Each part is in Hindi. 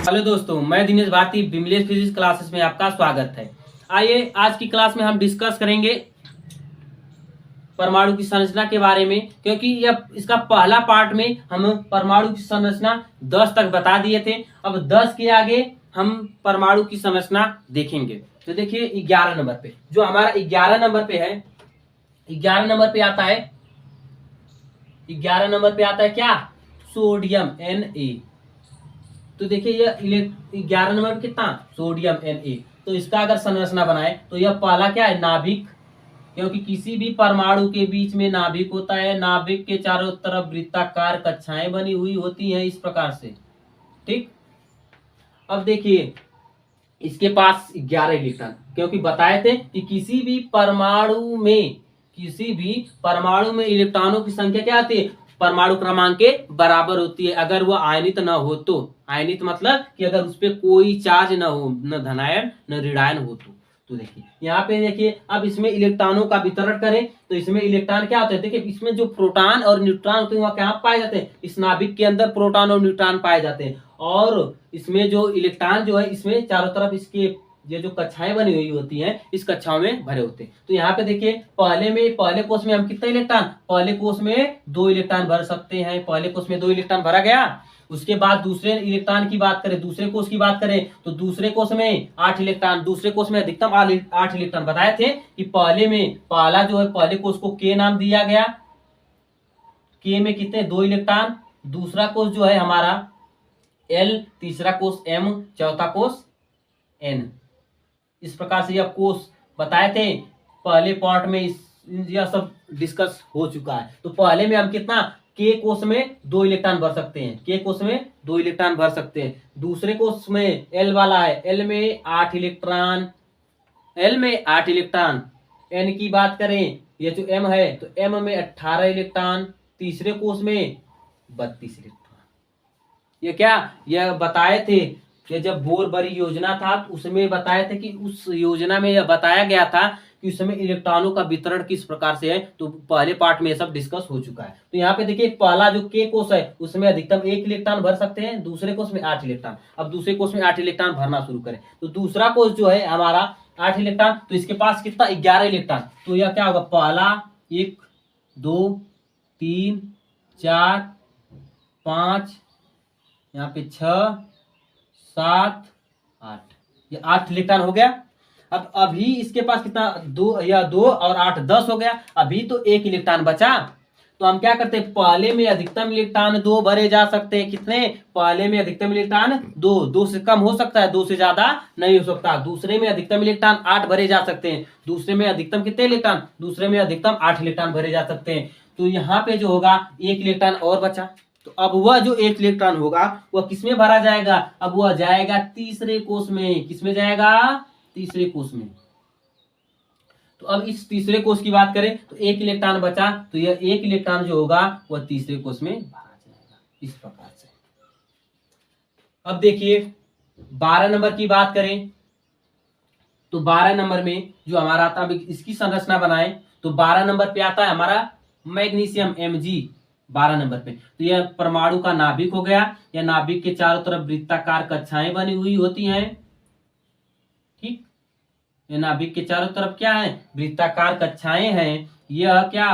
हेलो दोस्तों, मैं दिनेश भारती विमलेश फिजिक्स क्लासेस में आपका स्वागत है। आइए आज की क्लास में हम डिस्कस करेंगे परमाणु की संरचना के बारे में, क्योंकि यह इसका पहला पार्ट में हम परमाणु की संरचना 10 तक बता दिए थे। अब 10 के आगे हम परमाणु की संरचना देखेंगे। तो देखिए 11 नंबर पे जो हमारा 11 नंबर पे है, 11 नंबर पे आता है, 11 नंबर पे आता है क्या? Sodium Na। तो देखिए ये 11 नंबर पे कितना? Sodium Na। तो इसका अगर संरचना बनाए तो यह पहला क्या है? नाभिक, क्योंकि किसी भी परमाणु के बीच में नाभिक होता है। नाभिक के चारों तरफ वृत्ताकार कक्षाएं बनी हुई होती हैं इस प्रकार से। ठीक, अब देखिए इसके पास 11 इलेक्ट्रॉन, क्योंकि बताए थे कि किसी भी परमाणु में इलेक्ट्रॉनों की संख्या क्या आती है? परमाणु क्रमांक के बराबर होती है, अगर वह आयनित न हो तो। आयनित मतलब कि अगर उस पर कोई चार्ज न हो, न धनायन न ऋणायन हो तो देखिए यहाँ पे देखिए, अब इसमें इलेक्ट्रॉनों का वितरण करें तो इसमें इलेक्ट्रॉन क्या होते हैं? देखिए इसमें जो प्रोटॉन और न्यूट्रॉन होते हैं वह कहाँ पाए जाते हैं? इस नाभिक के अंदर प्रोटॉन और न्यूट्रॉन पाए जाते हैं। और इसमें जो इलेक्ट्रॉन जो है, इसमें चारों तरफ इसके ये जो कक्षाएं बनी हुई होती हैं इस कक्षाओं में भरे होते हैं। तो यहाँ पे देखिए पहले कोष में हम कितने इलेक्ट्रॉन? पहले कोष में 2 इलेक्ट्रॉन भर सकते हैं। पहले कोष में 2 इलेक्ट्रॉन भरा गया। उसके बाद दूसरे इलेक्ट्रॉन की बात करें, दूसरे कोष की बात करें तो दूसरे कोष में 8 इलेक्ट्रॉन, दूसरे कोष में अधिकतम 8 इलेक्ट्रॉन। बताए थे कि पहला जो है पहले कोष को के नाम दिया गया। के में कितने? 2 इलेक्ट्रॉन। दूसरा कोष जो है हमारा L, तीसरा कोष M, चौथा कोष N। इस प्रकार से यह कोष बताए थे पहले पार्ट में। यह सब डिस्कस हो चुका है। तो पहले में हम कितना? के कोष में 2 इलेक्ट्रॉन भर सकते हैं। के कोष में 2 इलेक्ट्रॉन भर सकते हैं। दूसरे कोष में L वाला है, L में 8 इलेक्ट्रॉन। N की बात करें, ये जो M है तो M में 18 इलेक्ट्रॉन। तीसरे कोष में 32 इलेक्ट्रॉन। ये क्या? यह बताए थे कि जब बोरबरी योजना था तो उसमें बताए थे कि उस योजना में यह बताया गया था कि उसमें इलेक्ट्रॉनों का वितरण किस प्रकार से है। तो पहले पार्ट में यह सब डिस्कस हो चुका है। तो यहाँ पे देखिए पहला जो के कोष है उसमें अधिकतम 1 इलेक्ट्रॉन भर सकते हैं, दूसरे कोष में 8 इलेक्ट्रॉन। अब दूसरे कोष में 8 इलेक्ट्रॉन भरना शुरू करें तो दूसरा कोष जो है हमारा 8 इलेक्ट्रॉन, तो इसके पास कितना? 11 इलेक्ट्रॉन। तो यह क्या होगा? पहला 1 2 3 4 5, यहाँ पे 6 7 8, ये 8 इलेक्ट्रॉन हो गया। अब अभी इसके पास कितना? 2 और 8 10 हो गया। अभी तो 1 इलेक्ट्रॉन बचा। तो हम क्या करते हैं? पहले में अधिकतम इलेक्ट्रॉन 2 भरे जा सकते हैं। कितने? पहले में अधिकतम इलेक्ट्रॉन 2 से कम हो सकता है, 2 से ज्यादा नहीं हो सकता। दूसरे में अधिकतम इलेक्ट्रॉन 8 भरे जा सकते हैं। दूसरे में अधिकतम कितने इलेक्ट्रॉन? दूसरे में अधिकतम 8 इलेक्ट्रॉन भरे जा सकते हैं। तो यहाँ पे जो होगा 1 इलेक्ट्रॉन और बचा। तो अब वह जो 1 इलेक्ट्रॉन होगा वह किसमें भरा जाएगा? अब वह जाएगा तीसरे कोष में। किसमें जाएगा? तीसरे कोष में। तो अब इस तीसरे कोष की बात करें तो 1 इलेक्ट्रॉन बचा, तो यह 1 इलेक्ट्रॉन जो होगा वह तीसरे कोष में भरा जाएगा इस प्रकार से। अब देखिए 12 नंबर की बात करें तो 12 नंबर में जो हमारा आता है, इसकी संरचना बनाए तो 12 नंबर पे आता है हमारा मैग्नीशियम Mg। 12 नंबर पे तो यह परमाणु का नाभिक हो गया। यह नाभिक के चारों तरफ वृत्ताकार कक्षाएं बनी हुई होती हैं। ठीक, यह नाभिक के चारों तरफ क्या है? वृत्ताकार कक्षाएं हैं। यह क्या?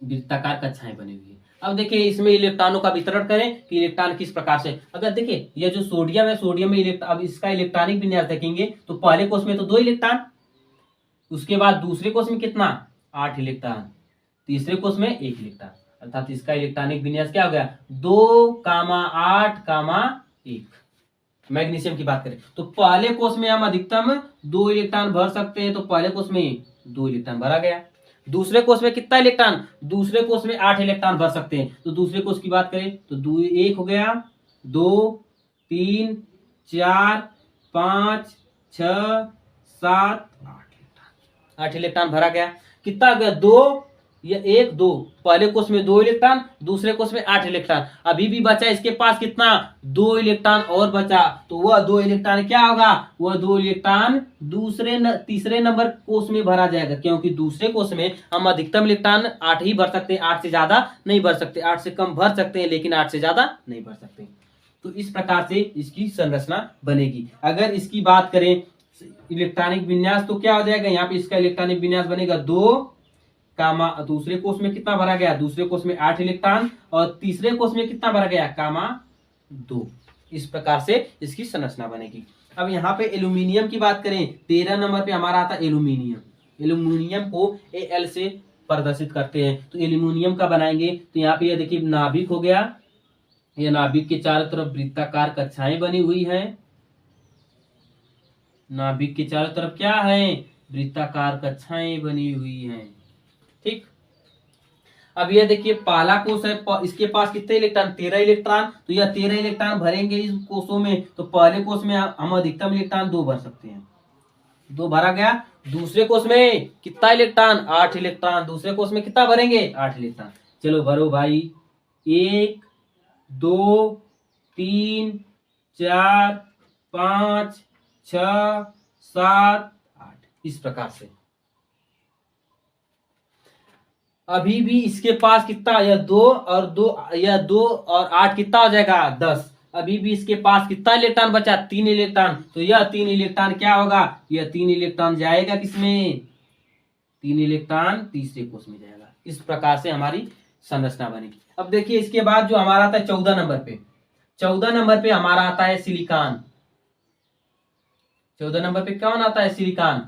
वृत्ताकार कक्षाएं बनी हुई है। अब देखिए इसमें इलेक्ट्रॉनों का वितरण करें कि इलेक्ट्रॉन किस प्रकार से। अगर देखिए यह जो सोडियम है, सोडियम में अब इसका इलेक्ट्रॉनिक विन्यास देखेंगे तो पहले कोष में तो 2 इलेक्ट्रॉन, उसके बाद दूसरे कोष में कितना? 8 इलेक्ट्रॉन, तीसरे कोष में 1 इलेक्ट्रॉन, अर्थात इसका इलेक्ट्रॉनिक विन्यास क्या हो गया? 2, 8, 1। मैग्नीशियम की बात करें तो पहले कोष में हम अधिकतम 2 इलेक्ट्रॉन भर सकते हैं। तो पहले कोष में 2 इलेक्ट्रॉन भरा गया। दूसरे कोष में कितना इलेक्ट्रॉन? दूसरे कोष में 8 इलेक्ट्रॉन भर सकते हैं। तो दूसरे कोष की बात करें तो 1 हो गया, 2 3 4 5 6 7 8 इलेक्ट्रॉन भरा गया। कितना हो गया? 2, ये 1 2, पहले कोष में 2 इलेक्ट्रॉन, दूसरे कोष में 8 इलेक्ट्रॉन। अभी भी बचा इसके पास कितना? 2 इलेक्ट्रॉन और बचा। तो वह 2 इलेक्ट्रॉन क्या होगा? वह 2 इलेक्ट्रॉन तीसरे नंबर कोष में भरा जाएगा, क्योंकि दूसरे कोष में हम अधिकतम इलेक्ट्रॉन 8 ही भर सकते हैं, 8 से ज्यादा नहीं भर सकते। 8 से कम भर सकते हैं लेकिन 8 से ज्यादा नहीं भर सकते। तो इस प्रकार से इसकी संरचना बनेगी। अगर इसकी बात करें इलेक्ट्रॉनिक विन्यास तो क्या हो जाएगा, यहाँ पे इसका इलेक्ट्रॉनिक विन्यास बनेगा 2 कामा, दूसरे कोष में कितना भरा गया, दूसरे कोष में 8 इलेक्ट्रॉन और तीसरे कोष में कितना भरा गया, कामा 2। इस प्रकार से इसकी संरचना बनेगी। अब यहाँ पे एल्यूमिनियम की बात करें, 13 नंबर पे हमारा आता है एल्यूमिनियम। एल्यूमिनियम को Al से प्रदर्शित करते हैं। तो एल्यूमिनियम का बनाएंगे तो यहाँ पे ये देखिए नाभिक हो गया, ये नाभिक के चारों तरफ वृत्ताकार कक्षाएं बनी हुई हैं। नाभिक के चारों तरफ क्या है, वृत्ताकार कक्षाएं बनी हुई हैं। ठीक, अब ये देखिए पहला कोष है, इसके पास कितने इलेक्ट्रॉन, 13 इलेक्ट्रॉन। तो यह 13 इलेक्ट्रॉन भरेंगे इस कोषों में, तो पहले कोष में हम अधिकतम इलेक्ट्रॉन 2 भर सकते हैं, 2 भरा गया। दूसरे कोष में कितना इलेक्ट्रॉन, 8 इलेक्ट्रॉन। दूसरे कोष में कितना भरेंगे, 8 इलेक्ट्रॉन। चलो भरो भाई, 1 2 3 4 5 6 7 8 इस प्रकार से। अभी भी इसके पास कितना, यह 2 और 2, यह 2 और 8 कितना हो जाएगा, 10। अभी भी इसके पास कितना इलेक्ट्रॉन बचा, 3 इलेक्ट्रॉन। तो यह 3 इलेक्ट्रॉन क्या होगा, यह 3 इलेक्ट्रॉन जाएगा किसमें, 3 इलेक्ट्रॉन तीसरे कोष में जाएगा। इस प्रकार से हमारी संरचना बनेगी। अब देखिए इसके बाद जो हमारा आता है 14 नंबर पे, 14 नंबर पे हमारा आता है सिलिकॉन। 14 नंबर पे कौन आता है, सिलिकॉन।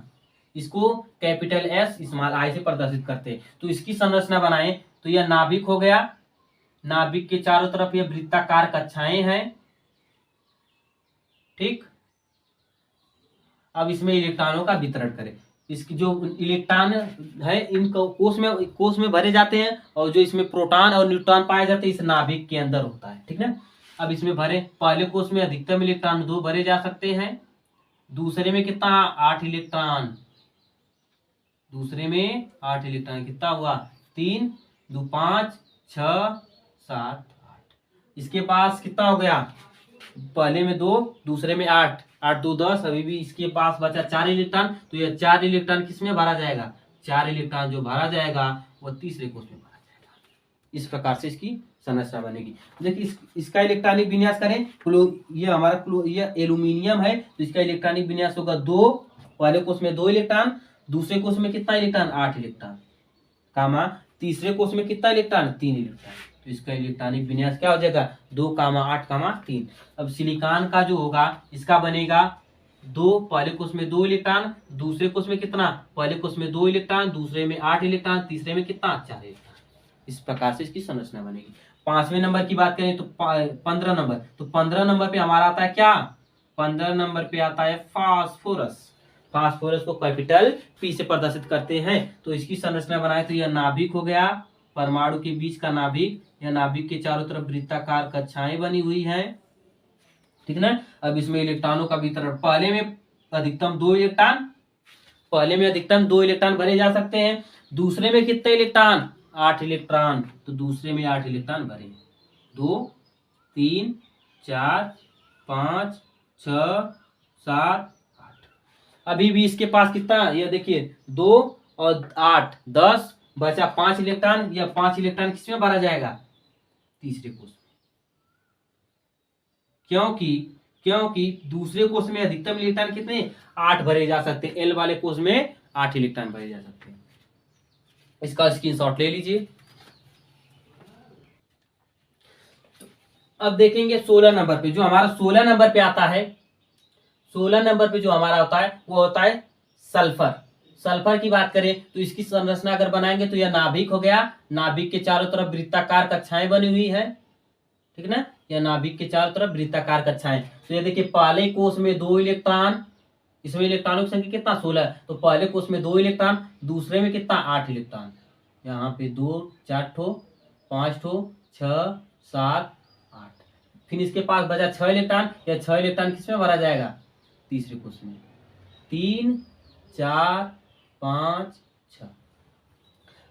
इसको कैपिटल S स्मॉल I से प्रदर्शित करते हैं। तो इसकी संरचना बनाएं तो यह नाभिक हो गया, नाभिक के चारों तरफ यह वृत्ताकार कक्षाएं हैं। ठीक, अब इसमें इलेक्ट्रॉनों का वितरण करें। इसकी जो इलेक्ट्रॉन है इन कोष में भरे जाते हैं, और जो इसमें प्रोटॉन और न्यूट्रॉन पाए जाते हैं इस नाभिक के अंदर होता है। ठीक है, अब इसमें भरे, पहले कोष में अधिकतम इलेक्ट्रॉन 2 भरे जा सकते हैं। दूसरे में कितना, 8 इलेक्ट्रॉन। दूसरे में 8 इलेक्ट्रॉन, कितना हुआ, 3 2 5 6 7 8। इसके पास कितना हो गया, पहले में 2, दूसरे में 8, 8 2 10। अभी भी इसके पास बचा 4 इलेक्ट्रॉन। तो यह 4 इलेक्ट्रॉन किसमें भरा जाएगा, 4 इलेक्ट्रॉन जो भरा जाएगा वह तीसरे कोष में भरा जाएगा। इस प्रकार से इसकी संरचना बनेगी। देखिए इसका इलेक्ट्रॉनिक विन्यास करें, ये हमारा ये एल्यूमिनियम है, तो इसका इलेक्ट्रॉनिक विन्यास होगा 2, पहले कोष में 2 इलेक्ट्रॉन, दूसरे कोष में कितना इलेक्ट्रॉन, 8 इलेक्ट्रॉन, कामा तीसरे कोष में कितना इलेक्ट्रॉन, 3 इलेक्ट्रॉन। तो इसका इलेक्ट्रॉनिक विन्यास क्या हो जाएगा, 2 8 3। अब सिलिकॉन का जो होगा इसका बनेगा 2, पहले कोष में 2 इलेक्ट्रॉन, दूसरे कोष में कितना, पहले कोष में 2 इलेक्ट्रॉन, दूसरे में 8 इलेक्ट्रॉन, तीसरे में कितना, 4 इलेक्ट्रॉन। इस प्रकार से इसकी संरचना बनेगी। 5वें नंबर की बात करें तो 15 नंबर, तो 15 नंबर पे हमारा आता है क्या, 15 नंबर पे आता है फास्फोरस। फास्फोरस को कैपिटल P से प्रदर्शित करते हैं। तो इसकी संरचना बनाए तो यह नाभिक हो गया, परमाणु के बीच का नाभिक। यह नाभिक के चारों तरफ वृत्ताकार कक्षाएं बनी हुई हैं। ठीक ना। अब इसमें इलेक्ट्रॉनों का वितरण, पहले में अधिकतम 2 इलेक्ट्रॉन, पहले में अधिकतम 2 इलेक्ट्रॉन भरे जा सकते हैं। दूसरे में कितने इलेक्ट्रॉन, 8 इलेक्ट्रॉन। तो दूसरे में 8 इलेक्ट्रॉन भरे, 2 3 4 5 6 7 8। अभी भी इसके पास कितना, यह देखिए 2 और 8 10, बचा 5 इलेक्ट्रॉन। यह 5 इलेक्ट्रॉन किसमें भरा जाएगा, तीसरे कोष में। क्योंकि दूसरे कोष में अधिकतम इलेक्ट्रॉन कितने, 8 भरे जा सकते हैं। एल वाले कोष में 8 इलेक्ट्रॉन भरे जा सकते हैं। इसका स्क्रीनशॉट ले लीजिए। अब देखेंगे 16 नंबर पे, जो हमारा 16 नंबर पे आता है, 16 नंबर पे जो हमारा होता है वो होता है सल्फर। सल्फर की बात करें तो इसकी संरचना अगर बनाएंगे तो यह नाभिक हो गया, नाभिक के चारों तरफ वृत्ताकार कक्षाएं बनी हुई है। ठीक ना, यह नाभिक के चारों तरफ वृत्ताकार कक्षाएं। तो ये देखिए पहले कोष में 2 इलेक्ट्रॉन, इसमें इलेक्ट्रॉनों की संख्या कितना, 16। तो पहले कोष में 2 इलेक्ट्रॉन, दूसरे में कितना, 8 इलेक्ट्रॉन। यहाँ पे 2 4 ठो 5 ठो 6 7 8। फिर इसके पास बचा 6 इलेक्ट्रॉन। यह 6 इलेक्ट्रॉन किसमें भरा जाएगा, तीसरे कोष में। 3 4 5 6।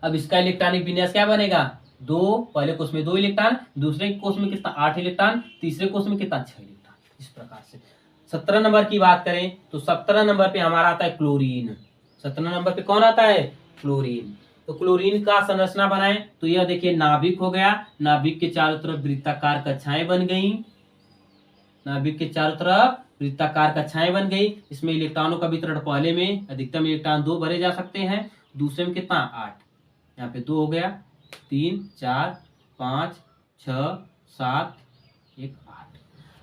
अब इसका इलेक्ट्रॉनिक विन्यास क्या बनेगा, 2, पहले कोष में 2 इलेक्ट्रॉन, दूसरे कोष में कितना, 8 इलेक्ट्रॉन, तीसरे कोष में कितना, 6 इलेक्ट्रॉन। इस प्रकार से 17 नंबर की बात करें तो 17 नंबर पे हमारा आता है क्लोरीन। 17 नंबर पे कौन आता है, क्लोरीन। तो क्लोरीन का संरचना बनाएं तो यह देखिए नाभिक हो गया, नाभिक के चारों तरफ वृत्ताकार कक्षाएं बन गई। नाभिक के चारों तरफ वृत्ताकार कक्षाएं बन गई। इसमें इलेक्ट्रॉनों का वितरण पहले में अधिकतम इलेक्ट्रॉन 2 भरे जा सकते हैं, दूसरे में कितना 8, यहाँ पे 2 हो गया, 3 4 5 6 7 1 8।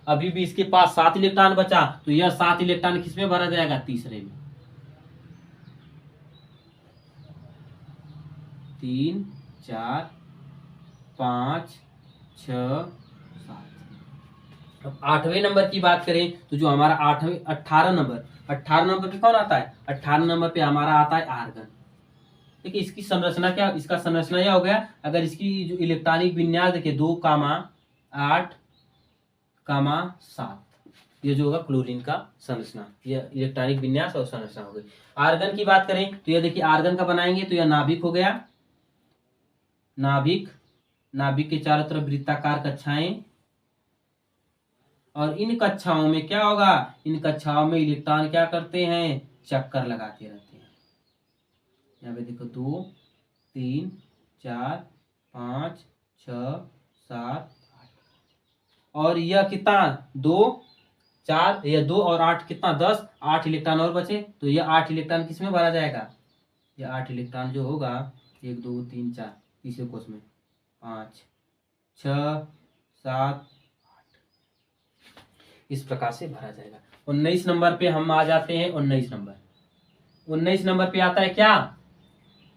अभी भी इसके पास 7 इलेक्ट्रॉन बचा, तो यह 7 इलेक्ट्रॉन किसमें भरा जाएगा, तीसरे में। 3 4 5 6 7। अब 8वें नंबर की बात करें तो जो हमारा 18 नंबर पे कौन आता है, 18 नंबर पे हमारा आता है आर्गन। देखिए इसकी संरचना क्या, इसका संरचना यह हो गया, अगर इसकी जो इलेक्ट्रॉनिक विन्यास देखिए 2,8,7, ये जो होगा क्लोरीन का संरचना, यह इलेक्ट्रॉनिक विन्यास और संरचना हो गई। आर्गन की बात करें तो यह देखिए आर्गन का बनाएंगे तो यह नाभिक हो गया, नाभिक के चारों तरफ वृत्ताकार कक्षाएं, और इन कक्षाओं में क्या होगा, इन कक्षाओं में इलेक्ट्रॉन क्या करते हैं, चक्कर लगाते रहते हैं। यहाँ पे देखो 2 3 4 5 6 7 8, और यह कितना 2 4, यह 2 और 8 कितना 10, 8 इलेक्ट्रॉन और बचे, तो यह 8 इलेक्ट्रॉन किसमें भरा जाएगा, यह 8 इलेक्ट्रॉन जो होगा 1 2 3 4 तीसरे कोष में, 5 6 7 इस प्रकार से भरा जाएगा। 19 नंबर पे हम आ जाते हैं। 19 नंबर पे आता है क्या,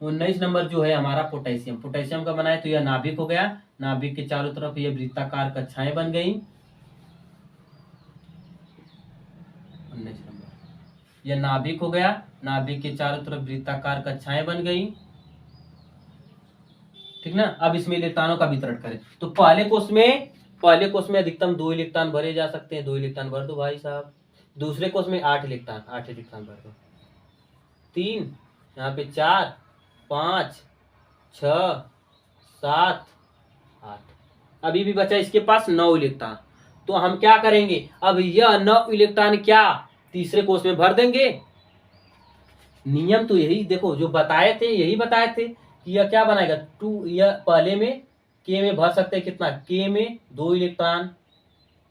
19 नंबर जो है हमारा पोटेशियम का बनाए तो यह नाभिक हो गया, नाभिक के चारों तरफ ये वृत्ताकार कक्षाएं बन गई। 19 नंबर यह नाभिक हो गया, नाभिक के चारों तरफ वृत्ताकार कक्षाएं बन गई, ठीक ना। अब इसमें इलेक्ट्रॉनों का वितरण करें तो पहले कोष में अधिकतम 2 इलेक्ट्रॉन भरे जा सकते हैं, 2 इलेक्ट्रॉन भर दो भाई साहब। दूसरे कोष में 8 इलेक्ट्रॉन भर दो। 3 यहाँ पे 4 5 6 7 8, अभी भी बचा इसके पास 9 इलेक्ट्रॉन। तो हम क्या करेंगे, अब यह 9 इलेक्ट्रॉन क्या तीसरे कोष में भर देंगे। नियम तो यही देखो जो बताए थे, यही बताए थे कि यह क्या बनाएगा 2, यह पहले में के में भर सकते हैं कितना, के में 2 इलेक्ट्रॉन,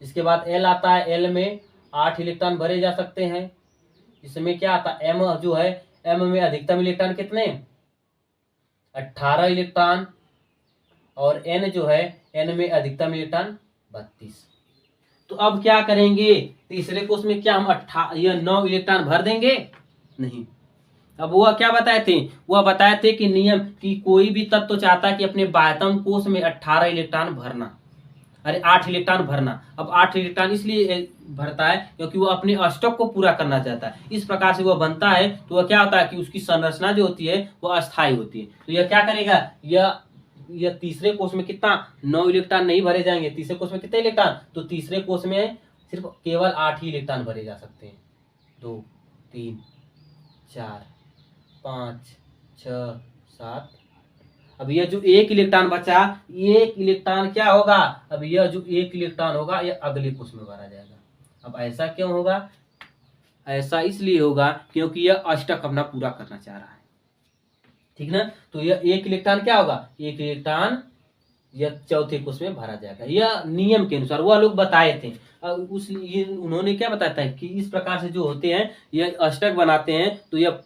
इसके बाद एल आता है, एल में 8 इलेक्ट्रॉन भरे जा सकते हैं। इसमें क्या आता है एम जो है, एम में अधिकतम इलेक्ट्रॉन कितने 18 इलेक्ट्रॉन, और एन जो है, एन में अधिकतम इलेक्ट्रॉन 32। तो अब क्या करेंगे, तीसरे कोष में क्या हम यह 9 इलेक्ट्रॉन भर देंगे, नहीं। अब वह क्या बताए थे, वह बताए थे कि नियम कि कोई भी तत्व चाहता है कि अपने बाह्यतम कोष में 18 इलेक्ट्रॉन भरना, अरे 8 इलेक्ट्रॉन भरना। अब 8 इलेक्ट्रॉन इसलिए भरता है क्योंकि वह अपने अष्टक को पूरा करना चाहता है। इस प्रकार से वह बनता है तो वह क्या होता है कि उसकी संरचना जो होती है वह अस्थायी होती है। तो यह क्या करेगा, यह तीसरे कोष में कितना 9 इलेक्ट्रॉन नहीं भरे जाएंगे, तीसरे कोष में कितने इलेक्ट्रॉन, तो तीसरे कोष में सिर्फ केवल 8 ही इलेक्ट्रॉन भरे जा सकते हैं। 2 3 4 5 6 7। अब यह जो 1 इलेक्ट्रॉन बचा, 1 इलेक्ट्रॉन क्या होगा, अब यह जो 1 इलेक्ट्रॉन होगा यह अगले कोष में भरा जाएगा। अब ऐसा क्यों होगा, ऐसा इसलिए होगा क्योंकि यह अष्टक अपना पूरा करना चाह रहा है, ठीक ना। तो यह 1 इलेक्ट्रॉन क्या होगा, 1 इलेक्ट्रॉन यह चौथे कोष में भरा जाएगा। यह नियम के अनुसार वह लोग बताए थे। उन्होंने क्या बताया था कि इस प्रकार से जो होते हैं यह अष्टक बनाते हैं तो यह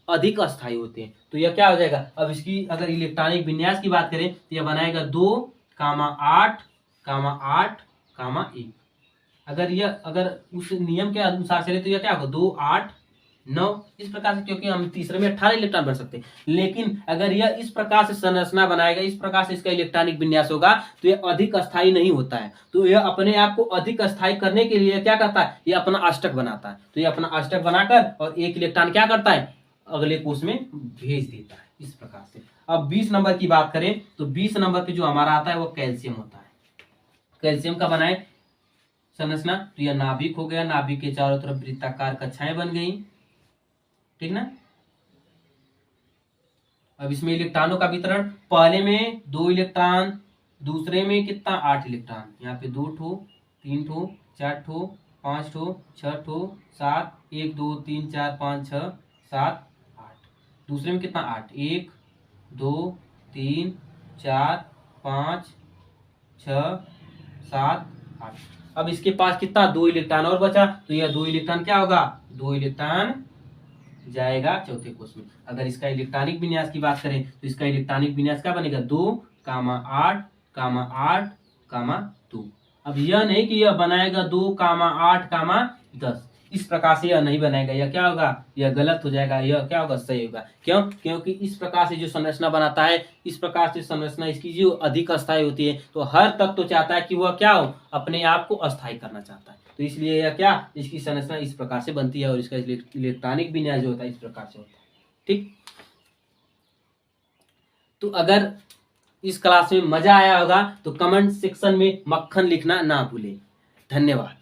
अधिक अस्थायी होते हैं। तो यह क्या हो जाएगा, अब इसकी अगर इलेक्ट्रॉनिक विन्यास की बात करें तो यह बनाएगा 2, 8, 8, 1। अगर उस नियम के अनुसार चले तो यह क्या होगा 2 8 9 इस प्रकार से, क्योंकि हम तीसरे में 18 इलेक्ट्रॉन भर सकते हैं। लेकिन अगर यह इस प्रकार से संरचना बनाएगा, इस प्रकार से इसका इलेक्ट्रॉनिक विन्यास होगा तो यह अधिक अस्थायी नहीं होता है। तो यह अपने आप को अधिक अस्थायी करने के लिए क्या करता है, यह अपना अष्टक बनाता है। तो यह अपना अष्टक बनाकर और 1 इलेक्ट्रॉन क्या करता है, अगले कोष में भेज देता है, इस प्रकार से। अब 20 नंबर की बात करें तो 20 नंबर पे जो हमारा आता है वो कैल्शियम होता है। कैल्शियम का बनाए संरचना तो यह नाभिक हो गया, नाभिक के चारों तरफ वृत्ताकार कक्षाएं बन गई, ठीक ना। अब इसमें इलेक्ट्रॉनों का वितरण, पहले में 2 इलेक्ट्रॉन, दूसरे में कितना 8 इलेक्ट्रॉन, यहाँ पे 2 ठो 3 ठो 4 ठो 5 ठो 6 ठो 7, 1 2 3 4 5 6 7 8। दूसरे में कितना 8, 1 2 3 4 5 6 7 8। अब इसके पास कितना 2 इलेक्ट्रॉन और बचा, तो यह 2 इलेक्ट्रॉन क्या होगा, 2 इलेक्ट्रॉन जाएगा चौथे कोष में। अगर इसका इलेक्ट्रॉनिक विन्यास की बात करें तो इसका इलेक्ट्रॉनिक विन्यास क्या बनेगा, 2,8,8,2। अब यह नहीं कि यह बनाएगा 2,8,10, इस प्रकार से यह नहीं बनाएगा, यह क्या होगा, यह गलत हो जाएगा, यह क्या होगा, सही होगा। क्यों, क्योंकि इस प्रकार से जो संरचना बनाता है, इस प्रकार से संरचना इसकी जो अधिक अस्थायी होती है, तो हर तत्व तो चाहता है कि वह क्या हो, अपने आप को अस्थायी करना चाहता है। तो इसलिए यह क्या, इसकी संरचना इस प्रकार से बनती है और इसका इलेक्ट्रॉनिक विन्यास जो होता है इस प्रकार से होता है। ठीक, तो अगर इस क्लास में मजा आया होगा तो कमेंट सेक्शन में मक्खन लिखना ना भूलें। धन्यवाद।